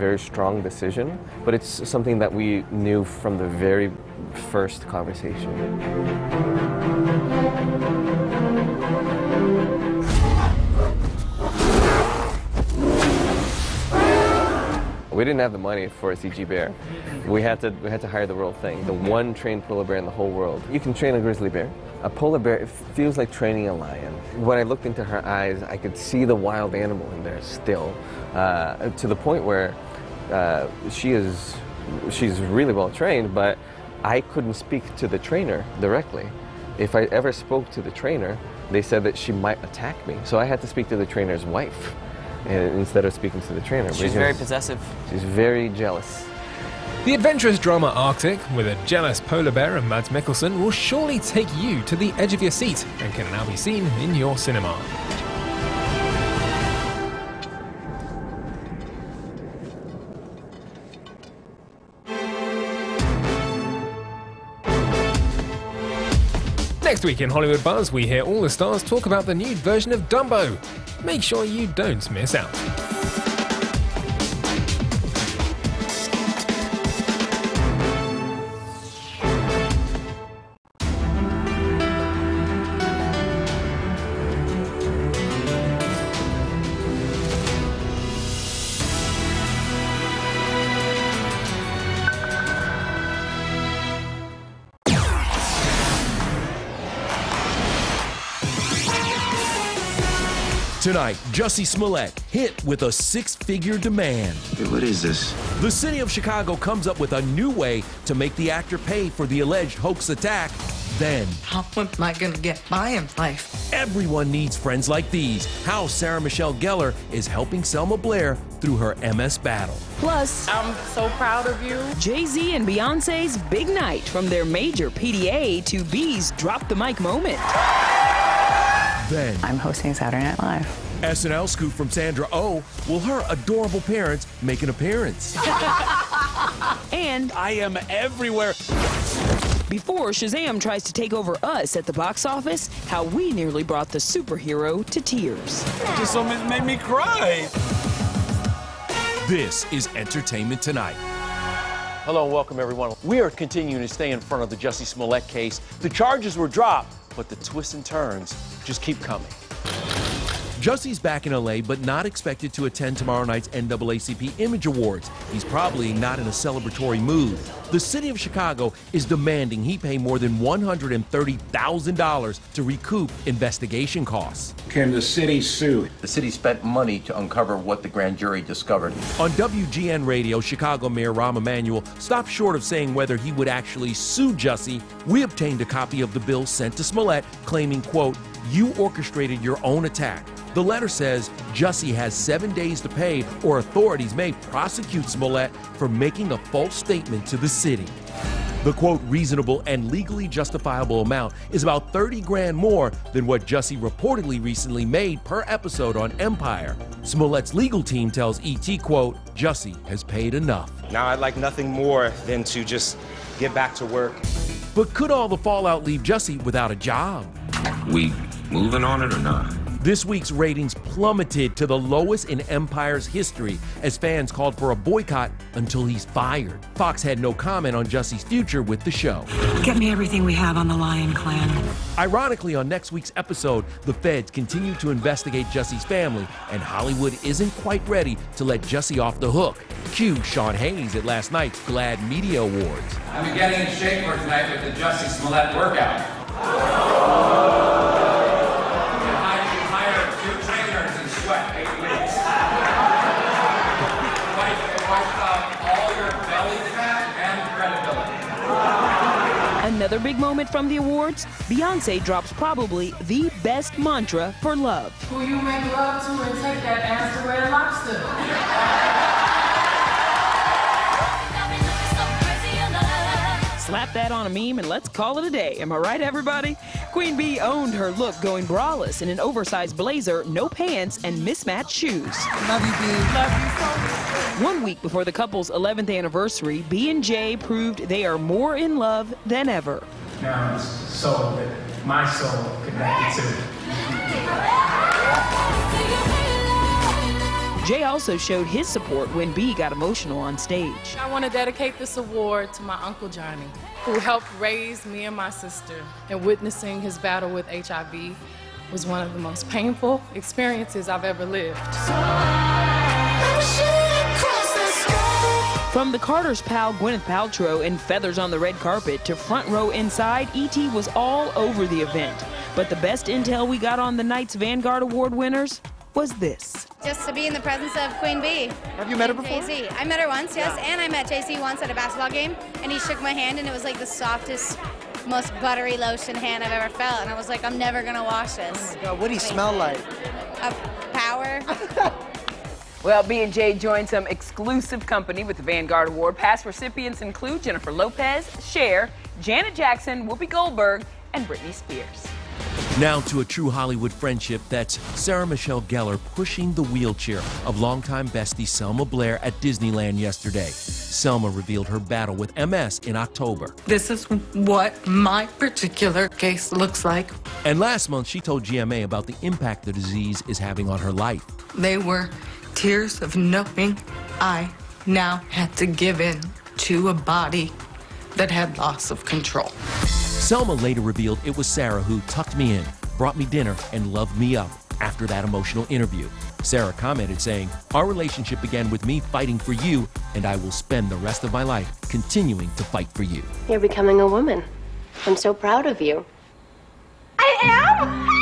very strong decision, but it's something that we knew from the very first conversation. We didn't have the money for a CG bear. We had to hire the real thing, the one trained polar bear in the whole world. You can train a grizzly bear. A polar bear, it feels like training a lion. When I looked into her eyes, I could see the wild animal in there still, to the point where she's really well trained, but I couldn't speak to the trainer directly. If I ever spoke to the trainer, they said that she might attack me. So I had to speak to the trainer's wife instead of speaking to the trainer. She's very possessive. She's very jealous. The adventurous drama Arctic, with a jealous polar bear and Mads Mikkelsen, will surely take you to the edge of your seat and can now be seen in your cinema. Next week in Hollywood Buzz, we hear all the stars talk about the new version of Dumbo. Make sure you don't miss out. Tonight, Jussie Smollett hit with a six-figure demand. Hey, what is this? The city of Chicago comes up with a new way to make the actor pay for the alleged hoax attack. Then, how am I gonna get by in life? Everyone needs friends like these. How Sarah Michelle Gellar is helping Selma Blair through her MS battle. Plus, I'm so proud of you. Jay-Z and Beyonce's big night, from their major PDA to B's drop the mic moment. Then, I'm hosting Saturday Night Live. SNL scoop from Sandra Oh. Will her adorable parents make an appearance? And I am everywhere. Before Shazam tries to take over us at the box office, how we nearly brought the superhero to tears. Just almost made me cry. This is Entertainment Tonight. Hello and welcome, everyone. We are continuing to stay in front of the Jussie Smollett case. The charges were dropped, but the twists and turns just keep coming. Jussie's back in LA, but not expected to attend tomorrow night's NAACP Image Awards. He's probably not in a celebratory mood. The city of Chicago is demanding he pay more than $130,000 to recoup investigation costs. Can the city sue? The city spent money to uncover what the grand jury discovered. On WGN Radio, Chicago Mayor Rahm Emanuel stopped short of saying whether he would actually sue Jussie. We obtained a copy of the bill sent to Smollett, claiming, quote, "You orchestrated your own attack." The letter says Jussie has 7 days to pay, or authorities may prosecute Smollett for making a false statement to the city. The quote, reasonable and legally justifiable amount is about 30 grand more than what Jussie reportedly recently made per episode on Empire. Smollett's legal team tells ET, quote, Jussie has paid enough. Now I'd like nothing more than to just get back to work. But could all the fallout leave Jussie without a job? We moving on it or not? This week's ratings plummeted to the lowest in Empire's history as fans called for a boycott until he's fired. Fox had no comment on Jussie's future with the show. Get me everything we have on the Lion Clan. Ironically, on next week's episode, the feds continue to investigate Jussie's family, and Hollywood isn't quite ready to let Jussie off the hook. Cue Sean Hayes at last night's GLAAD Media Awards. I'm getting in shape for tonight with the Jussie Smollett workout. Another big moment from the awards, Beyonce drops probably the best mantra for love. Who you make love to and take that ass to Red Lobster. Slap that on a meme and let's call it a day. Am I right, everybody? Queen Bee owned her look, going braless in an oversized blazer, no pants, and mismatched shoes. Love you, Bee. Love you so much. 1 week before the couple's 11th anniversary, B and J proved they are more in love than ever. Now it's soul that my soul connected to. Jay also showed his support when B got emotional on stage. I want to dedicate this award to my Uncle Johnny, who helped raise me and my sister, and witnessing his battle with HIV was one of the most painful experiences I've ever lived. From the Carter's pal Gwyneth Paltrow in Feathers on the Red Carpet to front row inside, E.T. was all over the event. But the best intel we got on the night's Vanguard Award winners was this. Just to be in the presence of Queen Bee. Have you met her before? Jay-Z. I met her once, yes, and I met Jay-Z once at a basketball game, and he shook my hand, and it was like the softest, most buttery lotion hand I've ever felt, and I was like, I'm never gonna wash this. Oh my God, what do you smell like? Power. Well, B&J joined some exclusive company with the Vanguard Award. Past recipients include Jennifer Lopez, Cher, Janet Jackson, Whoopi Goldberg, and Britney Spears. Now to a true Hollywood friendship, that's Sarah Michelle Gellar pushing the wheelchair of longtime bestie Selma Blair at Disneyland yesterday. Selma revealed her battle with MS in October. This is what my particular case looks like. And last month, she told GMA about the impact the disease is having on her life. They were tears of knowing I now had to give in to a body that had loss of control. Selma later revealed it was Sarah who tucked me in, brought me dinner, and loved me up after that emotional interview. Sarah commented saying, "Our relationship began with me fighting for you, and I will spend the rest of my life continuing to fight for you." You're becoming a woman. I'm so proud of you. I am?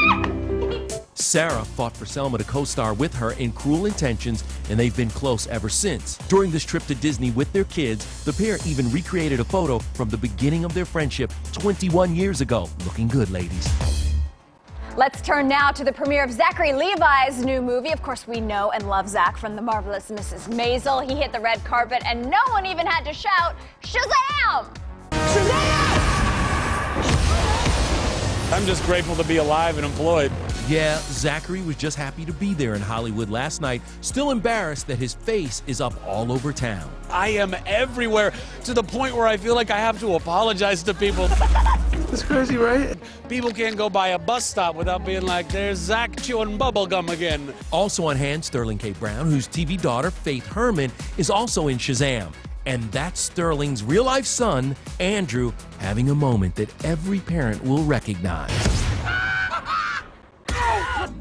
Sarah fought for Selma to co-star with her in Cruel Intentions, and they've been close ever since. During this trip to Disney with their kids, the pair even recreated a photo from the beginning of their friendship 21 years ago. Looking good, ladies. Let's turn now to the premiere of Zachary Levi's new movie. Of course, we know and love Zach from The Marvelous Mrs. Maisel. He hit the red carpet, and no one even had to shout, Shazam! Shazam! I'm just grateful to be alive and employed. Yeah, Zachary was just happy to be there in Hollywood last night, still embarrassed that his face is up all over town. I am everywhere, to the point where I feel like I have to apologize to people. That's crazy, right? People can't go by a bus stop without being like, there's Zach chewing bubble gum again. Also on hand, Sterling K. Brown, whose TV daughter, Faith Herman, is also in Shazam. And that's Sterling's real-life son, Andrew, having a moment that every parent will recognize.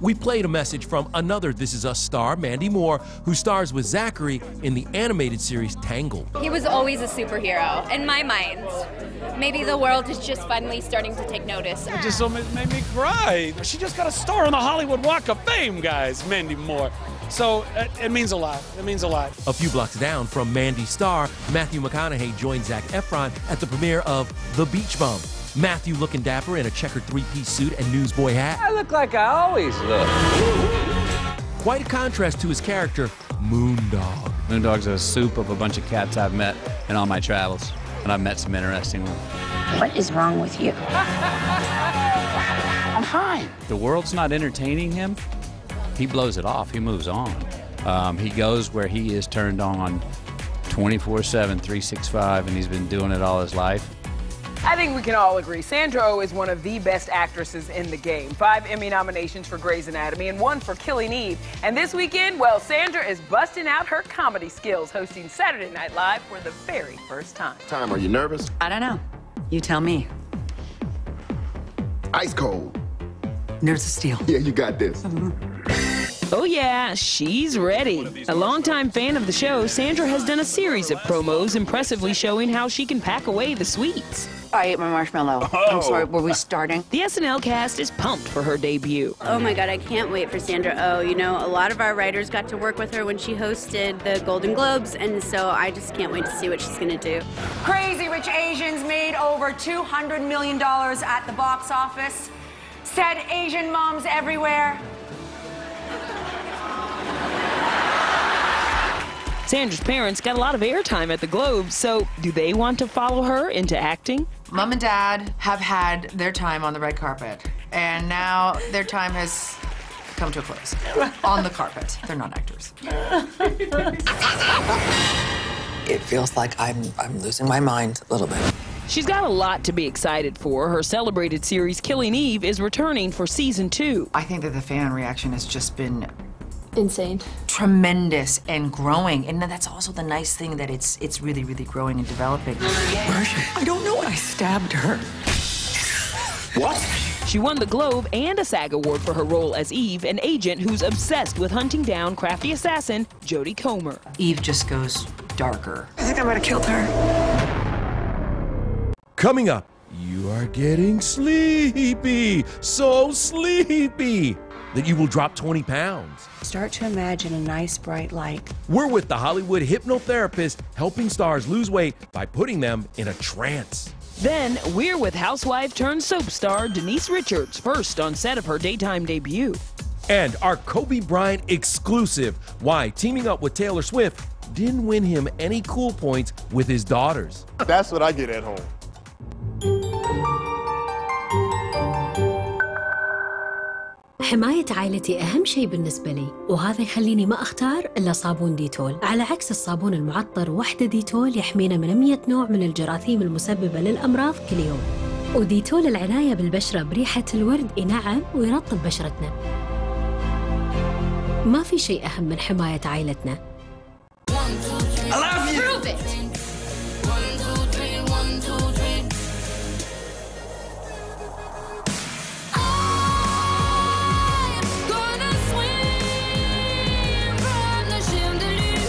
We played a message from another This Is Us star, Mandy Moore, who stars with Zachary in the animated series Tangled. He was always a superhero, in my mind. Maybe the world is just finally starting to take notice. It just made me cry. She just got a star on the Hollywood Walk of Fame, guys, Mandy Moore. So it means a lot. It means a lot. A few blocks down from Mandy's star, Matthew McConaughey joined Zac Efron at the premiere of The Beach Bum. Matthew looking dapper in a checkered three-piece suit and newsboy hat. I look like I always look. Quite a contrast to his character, Moondog. Moondog's a soup of a bunch of cats I've met in all my travels, and I've met some interesting ones. What is wrong with you? I'm fine. The world's not entertaining him. He blows it off. He moves on. He goes where he is turned on 24/7, 365, and he's been doing it all his life. I think we can all agree Sandra Oh is one of the best actresses in the game. 5 Emmy nominations for Grey's Anatomy and 1 for Killing Eve. And this weekend, well, Sandra is busting out her comedy skills, hosting Saturday Night Live for the very first time. Are you nervous? I don't know. You tell me. Ice cold. Nerves of steel. Yeah, you got this. Oh yeah, she's ready. A longtime fan of the show, Sandra has done a series of promos impressively showing how she can pack away the sweets. I ate my marshmallow. I'm sorry, were we starting? The SNL cast is pumped for her debut. Oh my God, I can't wait for Sandra Oh. You know, a lot of our writers got to work with her when she hosted the Golden Globes, and so I just can't wait to see what she's gonna do. Crazy Rich Asians made over $200 million at the box office. Said Asian moms everywhere. Sandra's parents got a lot of airtime at the Globes, so do they want to follow her into acting? Mom and Dad have had their time on the red carpet, and now their time has come to a close. On the carpet. They're not actors. It feels like I'm losing my mind a little bit. She's got a lot to be excited for. Her celebrated series Killing Eve is returning for season 2. I think that the fan reaction has just been Insane. Tremendous and growing. And that's also the nice thing, that it's really, really growing and developing. I don't know. I stabbed her. What? She won the Globe and a SAG Award for her role as Eve, an agent who's obsessed with hunting down crafty assassin Jodie Comer. Eve just goes darker. I think I might have killed her. Coming up, you are getting sleepy, so sleepy that you will drop 20 pounds. Start to imagine a nice bright light. We're with the Hollywood hypnotherapist, helping stars lose weight by putting them in a trance. Then we're with housewife turned soap star Denise Richards, first on set of her daytime debut. And our Kobe Bryant exclusive, why teaming up with Taylor Swift didn't win him any cool points with his daughters. That's what I get at home. حماية عائلتي أهم شيء بالنسبة لي، وهذا يخليني ما أختار إلا صابون ديتول، على عكس الصابون المعطر. وحدة ديتول يحمينا من 100 نوع من الجراثيم المسببة للأمراض كل يوم. وديتول العناية بالبشرة بريحة الورد ينعم ويرطب بشرتنا. ما في شيء أهم من حماية عائلتنا. I love you. Prove it.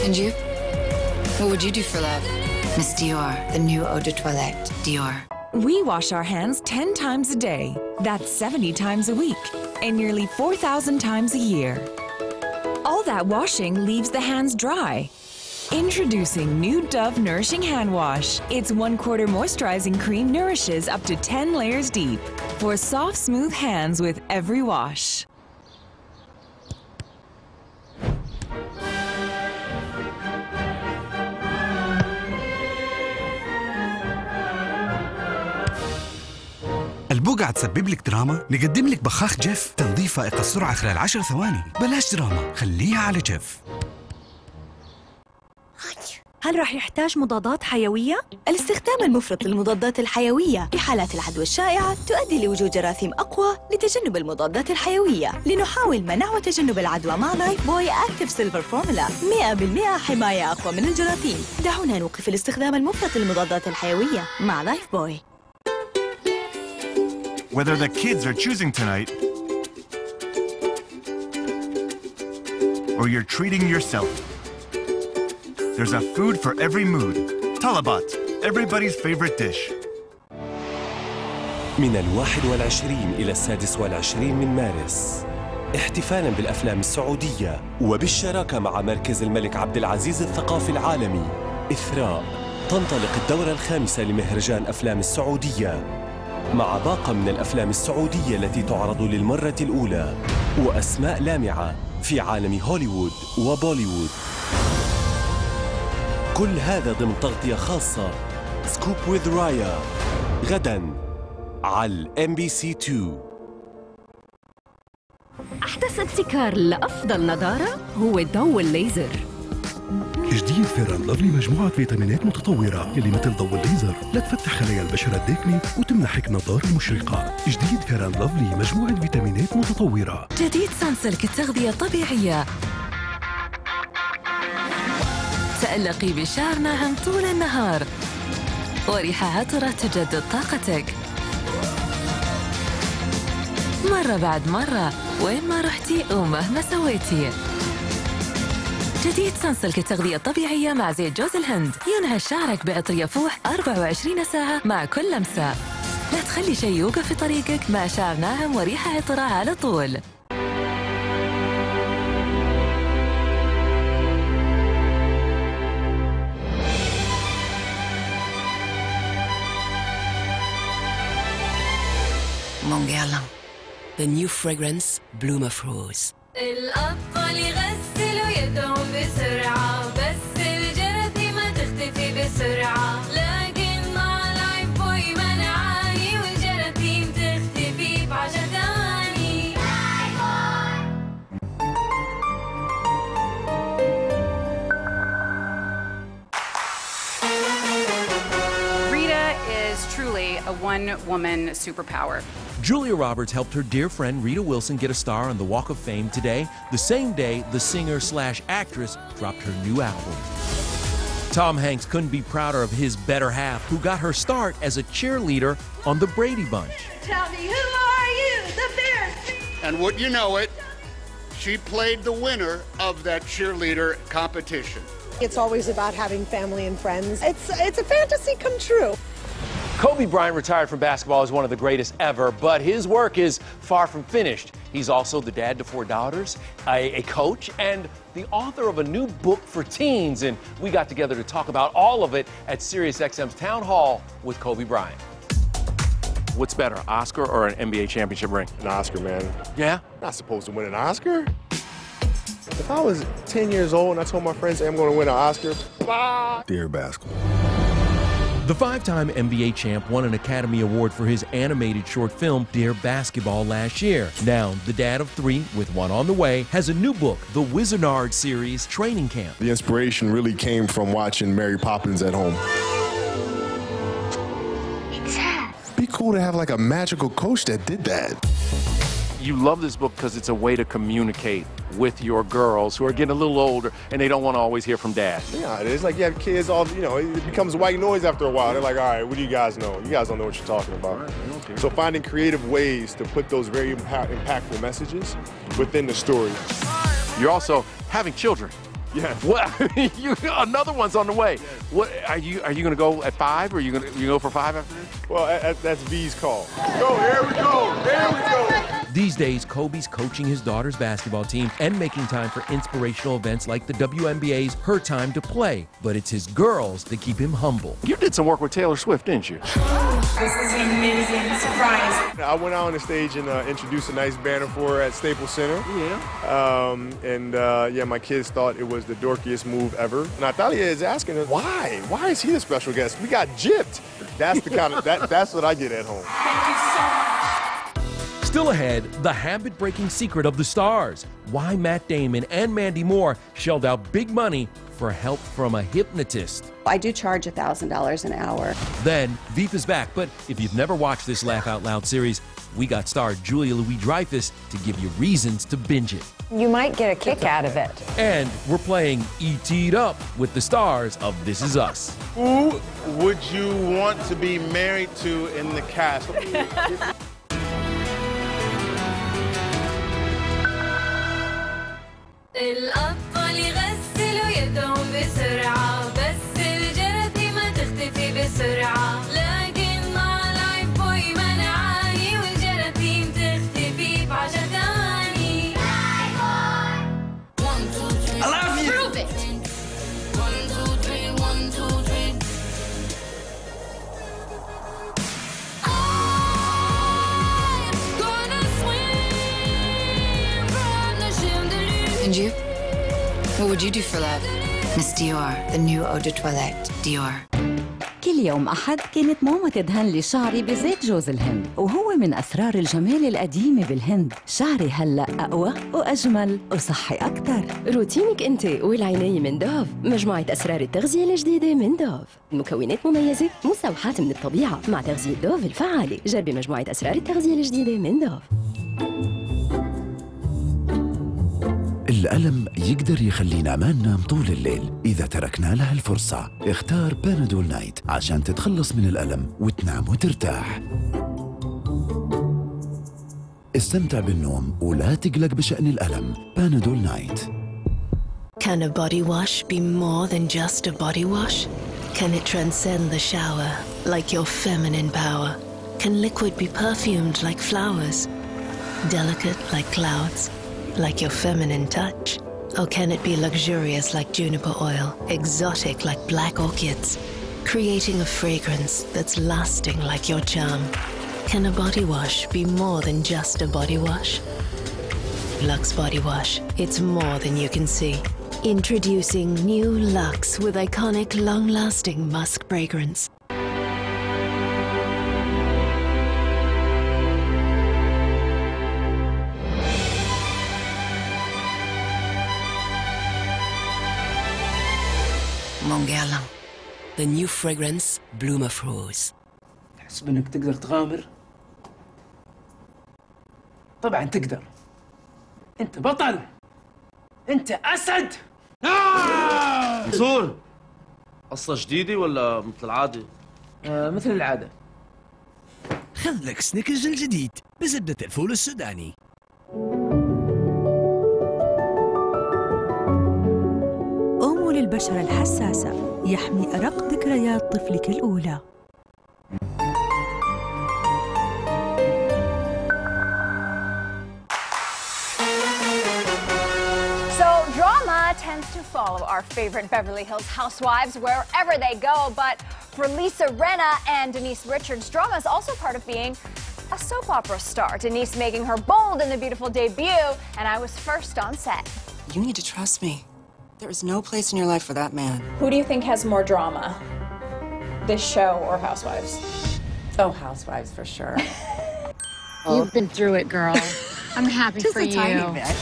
And you? What would you do for love? Miss Dior, the new eau de toilette, Dior. We wash our hands 10 times a day. That's 70 times a week, and nearly 4,000 times a year. All that washing leaves the hands dry. Introducing new Dove Nourishing Hand Wash. Its 1/4 moisturizing cream nourishes up to 10 layers deep for soft, smooth hands with every wash. البقعة تسبب لك دراما؟ نقدم لك بخاخ جيف، تنظيف فائق السرعة خلال 10 ثواني. بلاش دراما، خليها على جيف. هل راح يحتاج مضادات حيوية؟ الاستخدام المفرط للمضادات الحيوية في حالات العدوى الشائعة تؤدي لوجود جراثيم أقوى. لتجنب المضادات الحيوية لنحاول منع وتجنب العدوى مع لايف بوي أكتيف سيلفر فورمولا. 100% حماية أقوى من الجراثيم. دعونا نوقف الاستخدام المفرط للمضادات الحيوية مع لايف بوي. Whether the kids are choosing tonight or you're treating yourself, there's a food for every mood. Talabat, everybody's favorite dish. من 21 إلى 26 من مارس، احتفالاً بالأفلام السعودية وبالشراكة مع مركز الملك عبد العزيز الثقافي العالمي، إثراء تنطلق الدورة الخامسة لمهرجان أفلام السعودية، مع باقة من الأفلام السعودية التي تعرض للمرة الأولى، وأسماء لامعة في عالم هوليوود وبوليوود. كل هذا ضمن تغطية خاصة سكوب وذ رايا غداً على MBC2. أحدث ابتكار لأفضل نضارة هو ضوء الليزر. جديد فيران لافلي مجموعة فيتامينات متطورة يلي مثل ضوء الليزر لا تفتح خلايا البشرة الداكنة وتمنحك نضارة مشرقة. جديد فيران لافلي مجموعة فيتامينات متطورة. جديد سانسلك التغذية الطبيعية. تألقي بشعر ناعم طول النهار وريحة عطرة تجدد طاقتك مرة بعد مرة وين ما رحتي ومهما سويتي. جديد سانسلك التغذية الطبيعية مع زيت جوز الهند ينعش شعرك بعطر يفوح 24 ساعة مع كل لمسة. لا تخلي شيء يوقف في طريقك مع شعر ناعم وريحة عطرة على طول. مونجيالا The new fragrance Bloom of Rose. الأطفال يغسلوا يدهم بسرعة بس الجراثيم ما تختفي بسرعة لكن مع لايف بوي منعاني والجراثيم تختفي بعشر ثواني. Rita is is truly a one-woman superpower. Julia Roberts helped her dear friend Rita Wilson get a star on the Walk of Fame today, the same day the singer/actress dropped her new album. Tom Hanks couldn't be prouder of his better half, who got her start as a cheerleader on the Brady Bunch. Tell me, who are you? The Bears. And would you know it, she played the winner of that cheerleader competition. It's always about having family and friends. It's a fantasy come true. Kobe Bryant retired from basketball as one of the greatest ever, but his work is far from finished. He's also the dad to 4 daughters, a coach, and the author of a new book for teens. And we got together to talk about all of it at SiriusXM's Town Hall with Kobe Bryant. What's better, Oscar or an NBA championship ring? An Oscar, man. Yeah? Not supposed to win an Oscar. If I was 10 years old and I told my friends, hey, I'm going to win an Oscar, Dear basketball. The 5-time NBA champ won an Academy Award for his animated short film, Dear Basketball, last year. Now, the dad of 3, with one on the way, has a new book, the Wizardnard series, Training Camp. The inspiration really came from watching Mary Poppins at home. It'd be cool to have like a magical coach that did that. You love this book because it's a way to communicate with your girls who are getting a little older and they don't want to always hear from dad. Yeah, it is like you have kids all, it becomes white noise after a while. They're like, all right, what do you guys know? You guys don't know what you're talking about. Right, okay. So finding creative ways to put those very impactful messages within the story. You're also having children. Yeah. Well, another one's on the way. Yes. What are you going to go at 5, or you go for 5 after this? Well, that's V's call. Go, here we go, here we go. These days, Kobe's coaching his daughter's basketball team and making time for inspirational events like the WNBA's Her Time to Play. But it's his girls that keep him humble. You did some work with Taylor Swift, didn't you? This is an amazing surprise. I went out on the stage and introduced a nice banner for her at Staples Center. Yeah. My kids thought it was the dorkiest move ever. Natalia is asking us, why? Why is he the special guest? We got gypped. That's the kind of, that's what I get at home. Thank you so much. Still ahead, the habit-breaking secret of the stars. Why Matt Damon and Mandy Moore shelled out big money for help from a hypnotist. I do charge $1,000 an hour. Then, Veep is back, but if you've never watched this Laugh Out Loud series, we got star Julia Louis-Dreyfus to give you reasons to binge it. You might get a kick out of it. And we're playing E.T'd Up with the stars of This Is Us. Who would you want to be married to in the cast? الأطفال يغسلوا يدهم بسرعة بس الجراثيم ما تختفي بسرعة لكن مع لايف بوي منعاني والجراثيم تختفي بعشر ثواني. I love you. Prove it. 1, 2, 3, 1, 2, 3. I'm gonna swim from the chandelier. And you? What would you do for love? Miss Dior, the new eau de toilette, Dior. كل يوم أحد كانت ماما تدهن لي شعري بزيت جوز الهند، وهو من أسرار الجمال القديمة بالهند. شعري هلأ أقوى وأجمل وصحي أكتر. روتينك أنت والعناية من دوف، مجموعة أسرار التغذية الجديدة من دوف. مكونات مميزة مستوحاة من الطبيعة مع تغذية دوف الفعالة. جربي مجموعة أسرار التغذية الجديدة من دوف. الألم يقدر يخلينا ما ننام طول الليل إذا تركنا له الفرصة. اختار بانادول نايت عشان تتخلص من الألم وتنام وترتاح. استمتع بالنوم ولا تقلق بشأن الألم. بانادول نايت. Can a body wash be more than just a body wash? Can it transcend the shower like your feminine power? Can liquid be perfumed like flowers? Delicate like clouds? Like your feminine touch? Or can it be luxurious like juniper oil, exotic like black orchids, creating a fragrance that's lasting like your charm? Can a body wash be more than just a body wash? Lux Body Wash, it's more than you can see. Introducing new Lux with iconic long-lasting musk fragrance. Mon Guerlain, the new fragrance, Bloom of Rose. تحسب انك تقدر تغامر؟ طبعا تقدر. انت بطل. انت اسد. منصور، قصة جديدة ولا مثل العادة؟ مثل العادة. خذ لك سنيكرز الجديد بزبدة الفول السوداني. أومو للبشرة الحساسة، يحمي أرق ذكريات طفلك الأولى. Drama tends to follow our favorite Beverly Hills housewives wherever they go, but for Lisa Rinna and Denise Richards, drama is also part of being a soap opera star. Denise making her Bold and the Beautiful debut, and I was first on set. You need to trust me. There is no place in your life for that man. Who do you think has more drama, this show or Housewives? Oh, Housewives for sure. You've been through it, girl. I'm happy Just for a you. tiny bit.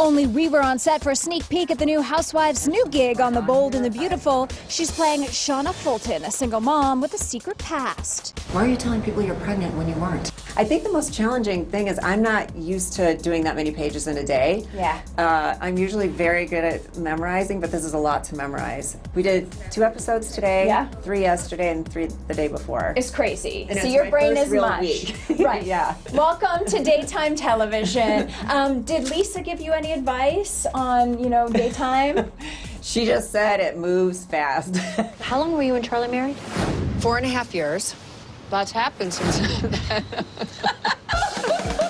Only we were on set for a sneak peek at the new Housewives' new gig on The Bold and the Beautiful. She's playing Shauna Fulton, a single mom with a secret past. Why are you telling people you're pregnant when you weren't? I think the most challenging thing is I'm not used to doing that many pages in a day. Yeah. I'm usually very good at memorizing, but this is a lot to memorize. We did 2 episodes today, Yeah. 3 yesterday, and 3 the day before. It's crazy. And So it's your my brain first is real mush. week. Right. Yeah. Welcome to daytime television. Did Lisa give you any advice on, daytime? She just said it moves fast. How long were you and Charlie married? 4.5 years. Lots happened since then.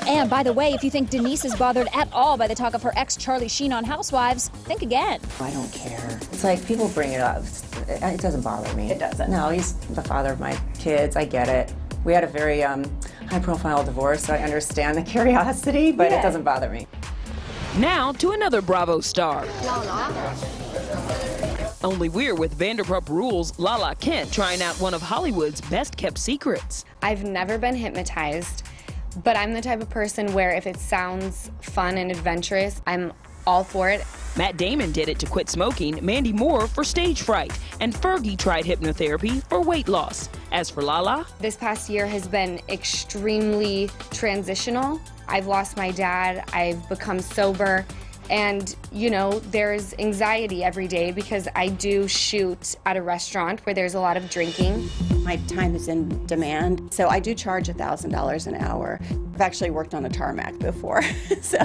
And by the way, if you think Denise is bothered at all by the talk of her ex Charlie Sheen on Housewives, think again. I don't care. It's like people bring it up. It doesn't bother me. It doesn't. No, he's the father of my kids. I get it. We had a very high-profile divorce, so I understand the curiosity, but it doesn't bother me. Now to another Bravo star. Only we're with Vanderpump Rules' Lala Kent trying out one of Hollywood's best-kept secrets. I've never been hypnotized, but I'm the type of person where if it sounds fun and adventurous, I'm all for it. Matt Damon did it to quit smoking, Mandy Moore for stage fright, and Fergie tried hypnotherapy for weight loss. As for Lala, this past year has been extremely transitional. I've lost my dad, I've become sober, and there's anxiety every day because I do shoot at a restaurant where there's a lot of drinking. My time is in demand, so I do charge $1,000 an hour. I've actually worked on a tarmac before, so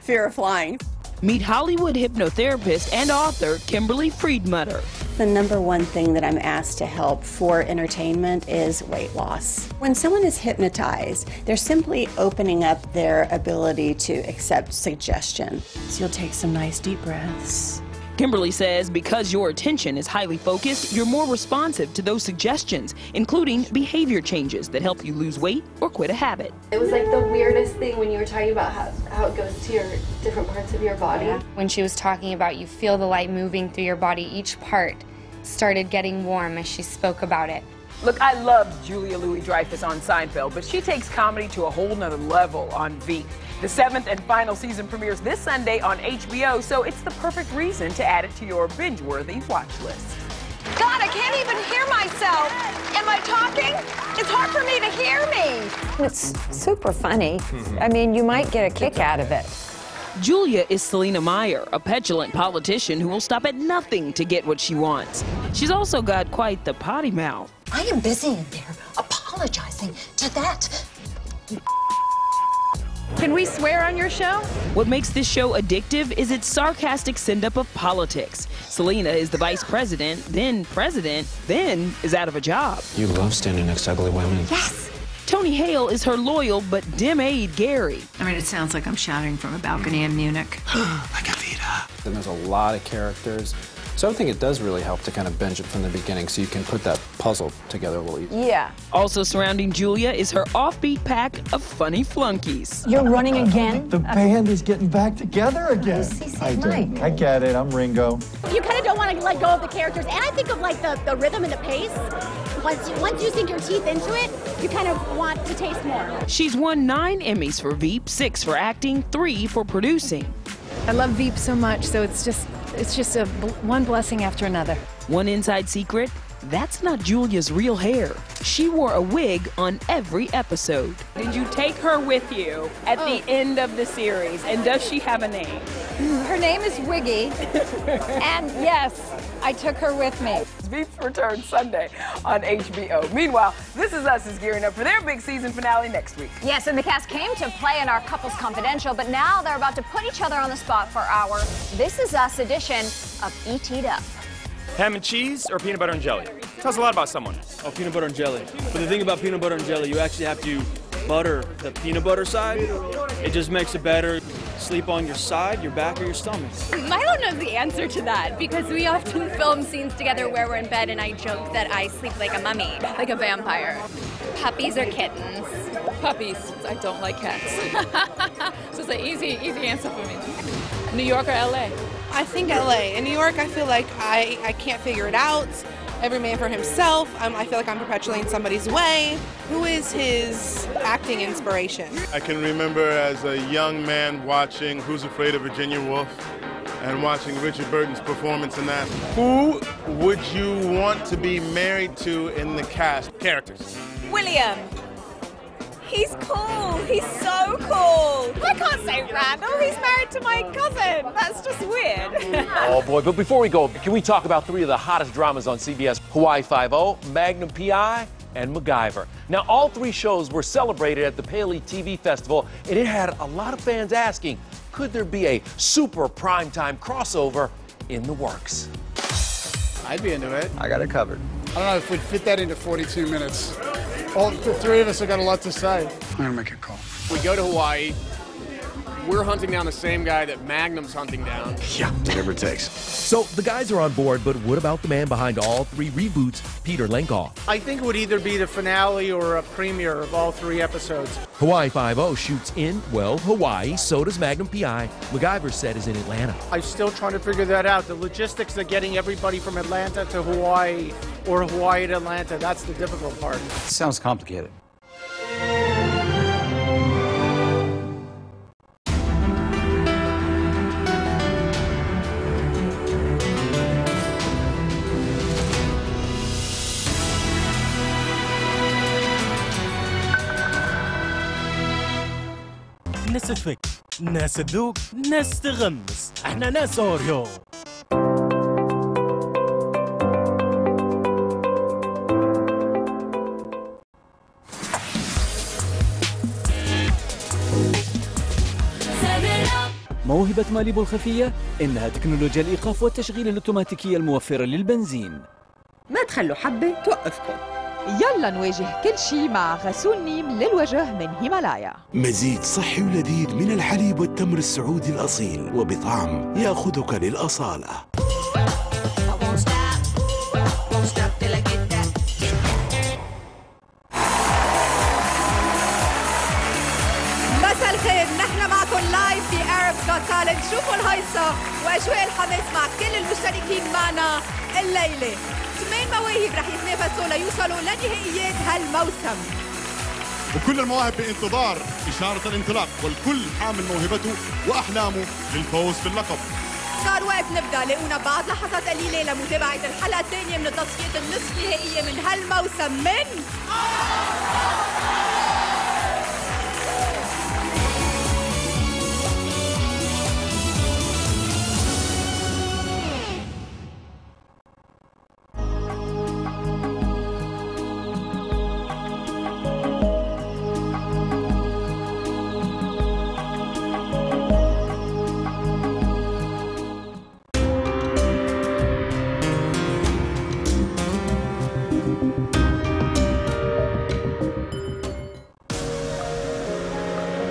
fear of flying. meet Hollywood hypnotherapist and author Kimberly Friedmutter. The number one thing that I'm asked to help for entertainment is weight loss. When someone is hypnotized, they're simply opening up their ability to accept suggestion. So you'll take some nice deep breaths. Kimberly says because your attention is highly focused, you're more responsive to those suggestions, including behavior changes that help you lose weight or quit a habit. It was like the weirdest thing when you were talking about how it goes to your different parts of your body. Yeah. When she was talking about you feel the light moving through your body, each part started getting warm as she spoke about it. Look, I love Julia Louis-Dreyfus on Seinfeld, but she takes comedy to a whole nother level on Veep. The 7th and final season premieres this Sunday on HBO, so it's the perfect reason to add it to your binge-worthy watch list. God, I can't even hear myself. Am I talking? It's hard for me to hear me. It's super funny. I mean, you might get a kick out of it. Julia is Selena Meyer, a petulant politician who will stop at nothing to get what she wants. She's also got quite the potty mouth. I am busy in there apologizing to that. Can we swear on your show? What makes this show addictive is its sarcastic send-up of politics. Selena is the vice president, then is out of a job. You love standing next to ugly women. Yes! Tony Hale is her loyal but dim aide, Gary. I mean, it sounds like I'm shouting from a balcony in Munich. Then there's a lot of characters. So I think it does really help to kind of binge it from the beginning so you can put that puzzle together a little easier. Yeah. Also surrounding Julia is her offbeat pack of funny flunkies. You're running again? The band is getting back together again. I get it. I'm Ringo. You kind of don't want to let go of the characters, and I think of like the rhythm and the pace. Once you sink your teeth into it, you kind of want to taste more. She's won 9 Emmys for Veep, 6 for acting, 3 for producing. I love Veep so much, so it's just one blessing after another. One inside secret, That's not Julia's real hair. She wore a wig on every episode. Did you take her with you at the end of the series? And does she have a name? Her name is Wiggy. And yes, I took her with me. Veep returns Sunday on HBO. Meanwhile, This Is Us is gearing up for their big season finale next week. Yes, and the cast came to play in our Couples Confidential, but now they're about to put each other on the spot for our This Is Us edition of E.T'd Up. Ham and cheese or peanut butter and jelly? Tells a lot about someone. Oh, peanut butter and jelly. But the thing about peanut butter and jelly, you actually have to butter the peanut butter side. It just makes it better. Sleep on your side, your back, or your stomach. I don't know the answer to that because we often film scenes together where we're in bed and I joke that I sleep like a mummy, like a vampire. Puppies or kittens? Puppies. I don't like cats. So it's an easy answer for me. New York or LA? I think LA. In New York, I feel like I can't figure it out. Every man for himself. I feel like I'm perpetually in somebody's way. Who is his acting inspiration? I can remember as a young man watching Who's Afraid of Virginia Woolf and watching Richard Burton's performance in that. Who would you want to be married to in the cast? Characters. William. He's cool. He's so cool. I can't say Randall. He's married to my cousin. That's just weird. Oh, boy. But before we go, can we talk about three of the hottest dramas on CBS? Hawaii Five-0, Magnum P.I., and MacGyver. Now, all three shows were celebrated at the Paley TV Festival, and it had a lot of fans asking, could there be a super primetime crossover in the works? I'd be into it. I got it covered. I don't know if we'd fit that into 42 minutes. All the three of us have got a lot to say. I'm gonna make a call. We go to Hawaii. We're hunting down the same guy that Magnum's hunting down. Yeah, whatever it takes. So the guys are on board, but what about the man behind all three reboots, Peter Lenkoff? I think it would either be the finale or a premiere of all three episodes. Hawaii Five-0 shoots in, well, Hawaii, so does Magnum P.I. MacGyver set is in Atlanta. I'm still trying to figure that out. The logistics of getting everybody from Atlanta to Hawaii or Hawaii to Atlanta, that's the difficult part. Sounds complicated. ناس تفك، ناس تذوق، ناس تغمس، احنا ناس اوريو. موهبة ماليبو الخفية إنها تكنولوجيا الإيقاف والتشغيل الأوتوماتيكية الموفرة للبنزين. ما تخلوا حبة توقفكم. يلا نواجه كل شيء مع غسول نيم للوجه من هيمالايا. مزيج صحي ولذيذ من الحليب والتمر السعودي الأصيل وبطعم يأخذك للأصالة. مساء الخير، نحن معكم لايف في Arabs Got Talent. شوفوا الهيصة وأجواء الحماس مع كل المشتركين معنا الليلة. 8 مواهب رح يتنافسوا ليوصلوا لنهائيات هالموسم. وكل المواهب بانتظار إشارة الانطلاق، والكل حامل موهبته وأحلامه للفوز باللقب. صار وقت نبدأ. لاقونا بعد لحظات قليلة لمتابعة الحلقة الثانية من التصفيات النصف نهائية من هالموسم من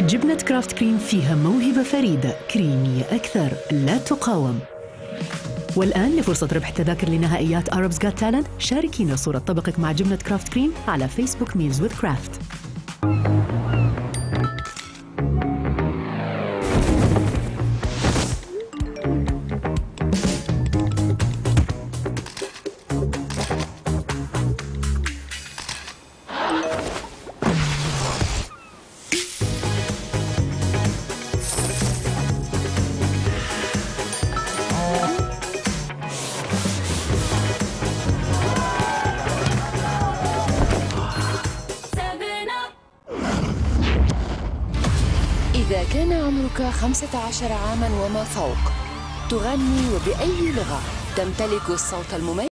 جبنة كرافت كريم فيها موهبة فريدة، كريمية أكثر، لا تقاوم. والآن لفرصة ربح تذاكر لنهائيات Arabs Got Talent، شاركينا صورة طبقك مع جبنة كرافت كريم على فيسبوك ميلز وذ كرافت. كان عمرك 15 عاما وما فوق، تغني وبأي لغة، تمتلك الصوت المميز.